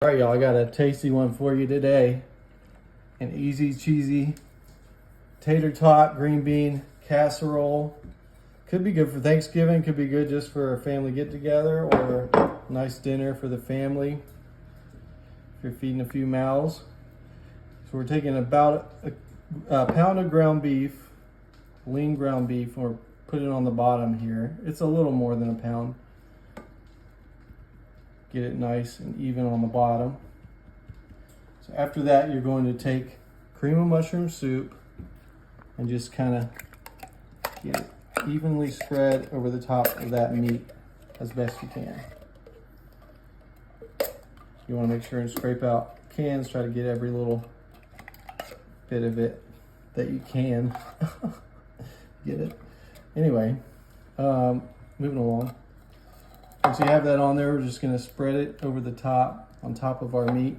All right, y'all, I got a tasty one for you today. An easy, cheesy tater tot green bean casserole. Could be good for Thanksgiving, could be good just for a family get together or a nice dinner for the family if you're feeding a few mouths. So we're taking about a pound of ground beef, lean ground beef, and we're putting it on the bottom here. It's a little more than a pound. Get it nice and even on the bottom. So after that, you're going to take cream of mushroom soup and just kind of get it evenly spread over the top of that meat as best you can. You want to make sure and scrape out cans, try to get every little bit of it that you can. Get it? Anyway, moving along. Once you have that on there, we're just going to spread it over the top, on top of our meat.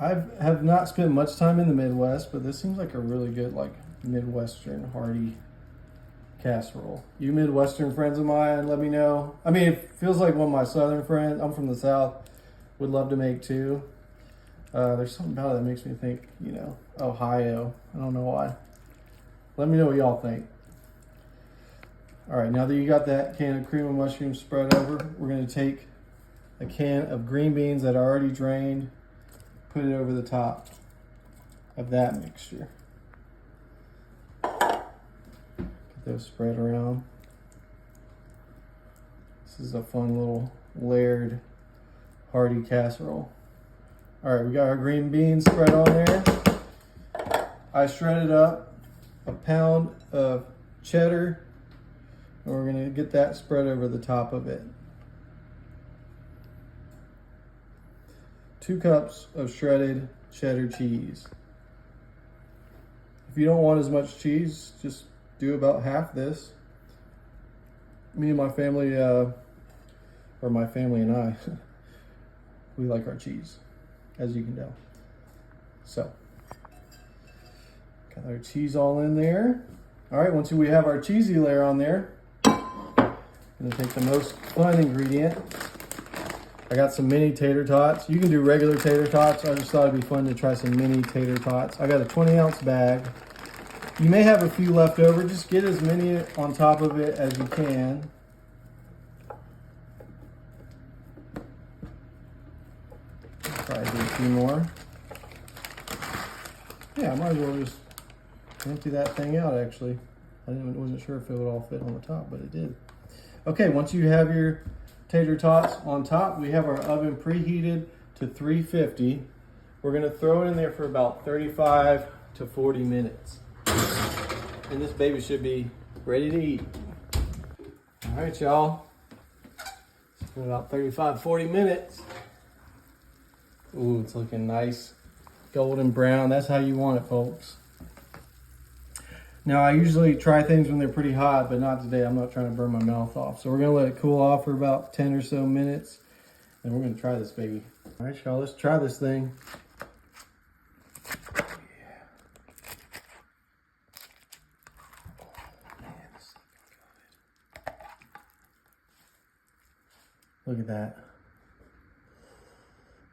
I have not spent much time in the Midwest, but this seems like a really good, like, Midwestern hearty casserole. You Midwestern friends of mine, let me know. I mean, it feels like one of my Southern friends, I'm from the South, would love to make too. There's something about it that makes me think, you know, Ohio. I don't know why. Let me know what y'all think. All right, now that you got that can of cream of mushrooms spread over, we're going to take a can of green beans that are already drained, put it over the top of that mixture. Get those spread around. This is a fun little layered hearty casserole. All right, we got our green beans spread on there. I shredded up a pound of cheddar, and we're going to get that spread over the top of it. 2 cups of shredded cheddar cheese. If you don't want as much cheese, just do about half this. Me and my family, or my family and I, we like our cheese, as you can tell. So, got our cheese all in there. All right, once we have our cheesy layer on there, I'm gonna take the most fun ingredient. I got some mini tater tots. You can do regular tater tots. I just thought it'd be fun to try some mini tater tots. I got a 20-ounce bag. You may have a few left over. Just get as many on top of it as you can. Probably do a few more. Yeah, I might as well just empty that thing out, actually. Wasn't sure if it would all fit on the top, but it did. Okay, once you have your tater tots on top, we have our oven preheated to 350. We're gonna throw it in there for about 35 to 40 minutes. And this baby should be ready to eat. All right, y'all. It's been about 35, 40 minutes. Ooh, it's looking nice. Golden brown, that's how you want it, folks. Now, I usually try things when they're pretty hot, but not today. I'm not trying to burn my mouth off. So we're gonna let it cool off for about 10 or so minutes, and we're gonna try this baby. All right, y'all, let's try this thing. Yeah. Oh, man, this is looking good. Look at that.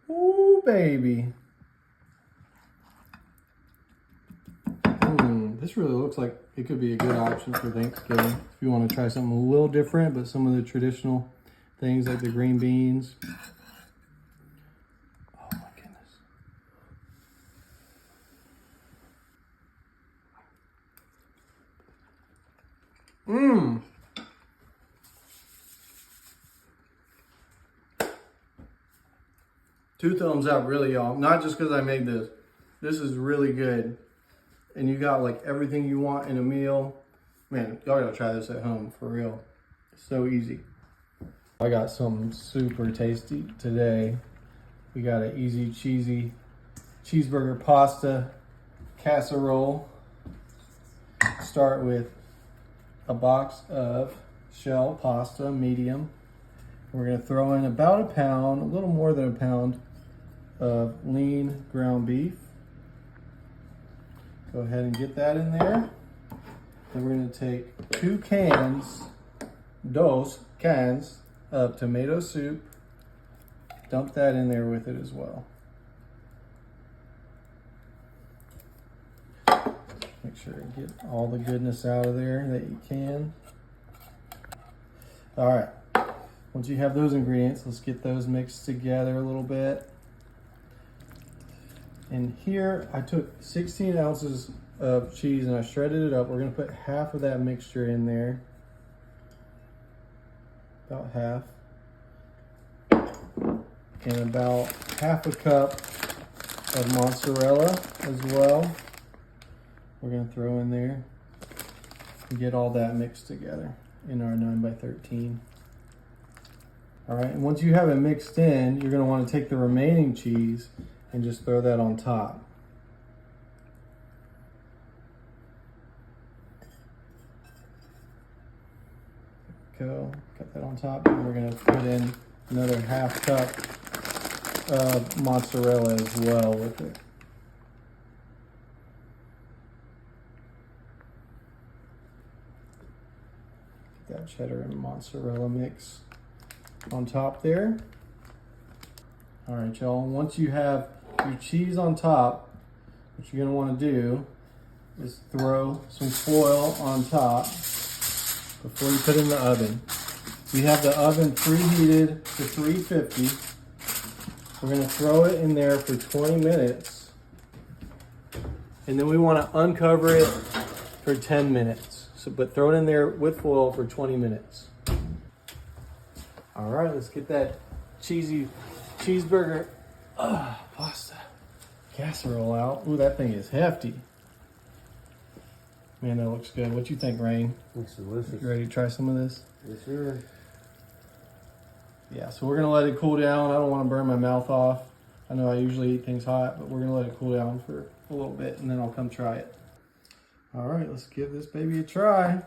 Ooh, baby. This really looks like it could be a good option for Thanksgiving. If you want to try something a little different, but some of the traditional things like the green beans. Oh my goodness. Mmm. 2 thumbs up, really, y'all. Not just because I made this. This is really good. And you got like everything you want in a meal. Man, y'all gotta try this at home, for real. It's so easy. I got something super tasty today. We got an easy, cheesy cheeseburger pasta casserole. Start with a box of shell pasta, medium. We're gonna throw in about a pound, a little more than a pound of lean ground beef. Go ahead and get that in there. Then we're going to take 2 cans of tomato soup, dump that in there with it as well. Make sure to get all the goodness out of there that you can. All right, once you have those ingredients, let's get those mixed together a little bit. And here I took 16 ounces of cheese and I shredded it up. We're gonna put half of that mixture in there. About half. And about half a cup of mozzarella as well. We're gonna throw in there and get all that mixed together in our 9x13. All right, and once you have it mixed in, you're gonna wanna take the remaining cheese and just throw that on top. Go, got that on top, and we're gonna put in another half cup of mozzarella as well with it. Get that cheddar and mozzarella mix on top there. All right, y'all, once you have your cheese on top, what you're gonna wanna do is throw some foil on top before you put it in the oven. We have the oven preheated to 350. We're gonna throw it in there for 20 minutes. And then we wanna uncover it for 10 minutes. But throw it in there with foil for 20 minutes. All right, let's get that cheesy cheeseburger pasta casserole out. Ooh, that thing is hefty. Man, that looks good. What you think, Rain? Looks delicious. You ready to try some of this? Yes, sir. Yeah, so we're gonna let it cool down. I don't wanna burn my mouth off. I know I usually eat things hot, but we're gonna let it cool down for a little bit and then I'll come try it. All right, let's give this baby a try.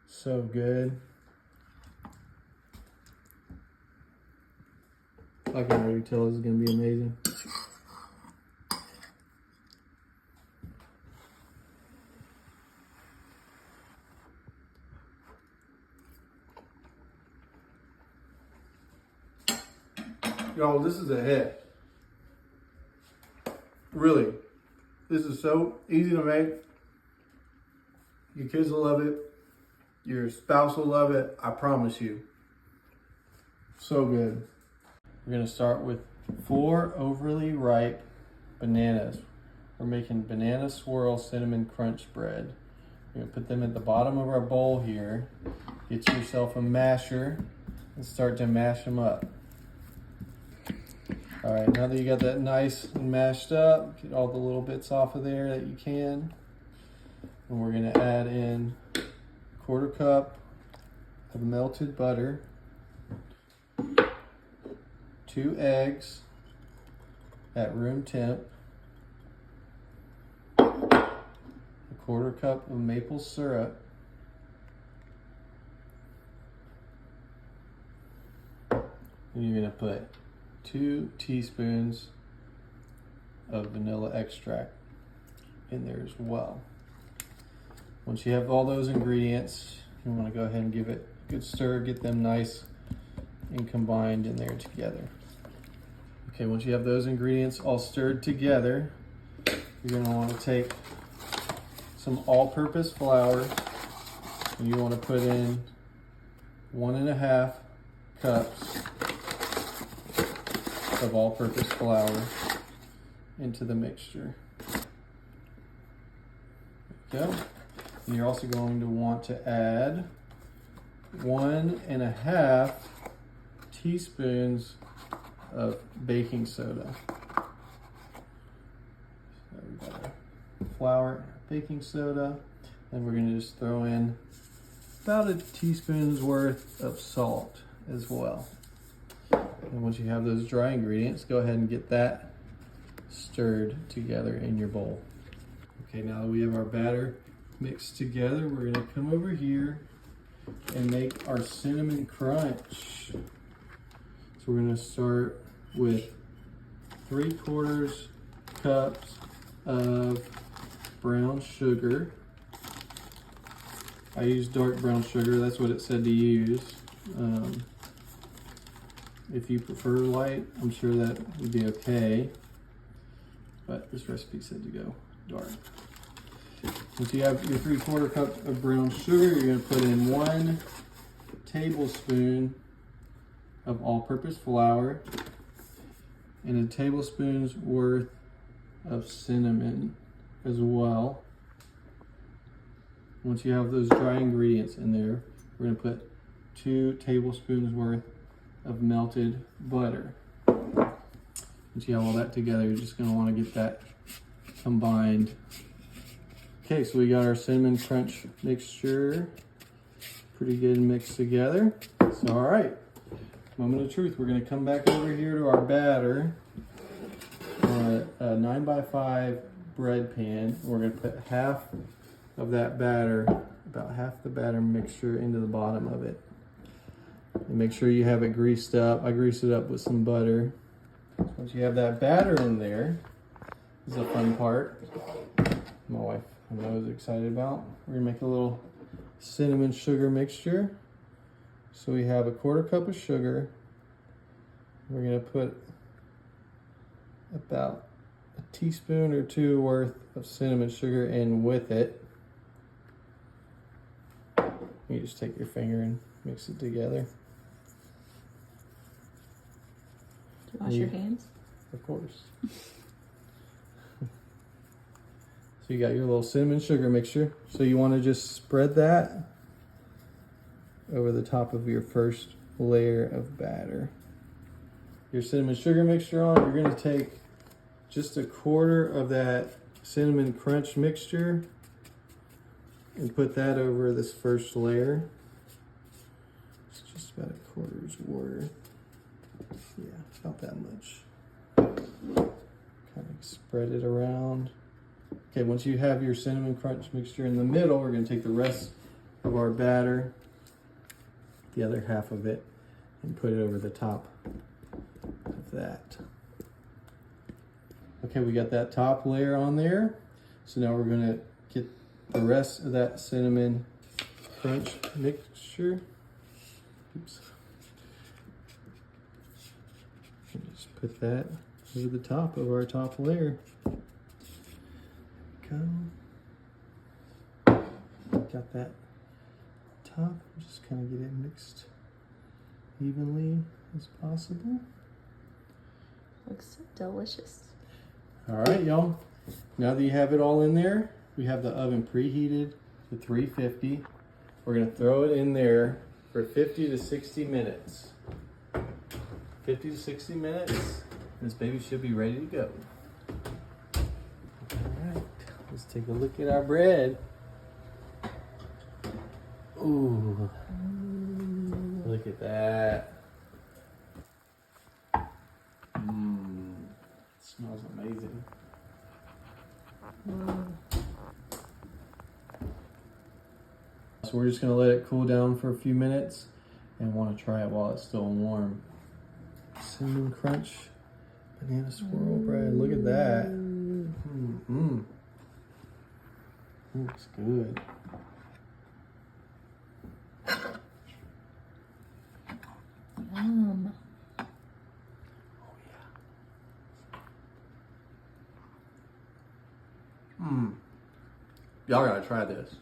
So good. I can already tell this is gonna be amazing. Y'all, this is a hit. Really, this is so easy to make. Your kids will love it. Your spouse will love it, I promise you. So good. We're gonna start with 4 overly ripe bananas. We're making banana swirl cinnamon crunch bread. We're gonna put them at the bottom of our bowl here. Get yourself a masher and start to mash them up. All right, now that you got that nice and mashed up, get all the little bits off of there that you can. And we're gonna add in 1/4 cup of melted butter, 2 eggs at room temp, 1/4 cup of maple syrup, and you're gonna put 2 teaspoons of vanilla extract in there as well. Once you have all those ingredients, you want to go ahead and give it a good stir, get them nice and combined in there together. Okay, once you have those ingredients all stirred together, you're going to want to take some all-purpose flour and you want to put in 1.5 cups of all-purpose flour into the mixture. There you go. And you're also going to want to add 1.5 teaspoons of baking soda. So we've got our flour, baking soda, and we're going to just throw in about a teaspoon's worth of salt as well. And once you have those dry ingredients, go ahead and get that stirred together in your bowl. Okay, now that we have our batter mixed together, we're gonna come over here and make our cinnamon crunch. So we're gonna start with 3/4 cups of brown sugar. I use dark brown sugar, that's what it said to use. If you prefer light, I'm sure that would be okay. But this recipe said to go dark. Once you have your 3/4 cup of brown sugar, you're going to put in 1 tablespoon of all-purpose flour and a tablespoon's worth of cinnamon as well. Once you have those dry ingredients in there, we're going to put 2 tablespoons worth of melted butter. Once you have all that together, you're just going to want to get that combined. Okay, so we got our cinnamon crunch mixture pretty good mixed together. So, all right, moment of truth. We're going to come back over here to our batter on a 9x5 bread pan. We're going to put half of that batter, about half the batter mixture into the bottom of it. And make sure you have it greased up. I grease it up with some butter. Once you have that batter in there, this is a fun part. My wife, I know, is excited about. We're gonna make a little cinnamon sugar mixture. So we have a 1/4 cup of sugar. We're gonna put about a teaspoon or 2 worth of cinnamon sugar in with it. You just take your finger and mix it together. Wash your hands? Of course. So you got your little cinnamon sugar mixture. So you want to just spread that over the top of your first layer of batter. Your cinnamon sugar mixture on, you're going to take just a 1/4 of that cinnamon crunch mixture and put that over this first layer. It's just about a 1/4's worth. Yeah, about that much. Kind of spread it around. Okay, once you have your cinnamon crunch mixture in the middle, we're going to take the rest of our batter, the other half of it, and put it over the top of that. Okay, we got that top layer on there. So now we're going to get the rest of that cinnamon crunch mixture. Oops. Just put that over the top of our top layer. Go. Got that top. Just kind of get it mixed evenly as possible. Looks delicious. All right, y'all. Now that you have it all in there, we have the oven preheated to 350. We're going to throw it in there for 50 to 60 minutes. 50 to 60 minutes. This baby should be ready to go. All right, let's take a look at our bread. Ooh, look at that. It smells amazing. So we're just gonna let it cool down for a few minutes and want to try it while it's still warm. Cinnamon crunch, banana swirl bread. Look at that. Looks good. Yum. Y'all gotta try this.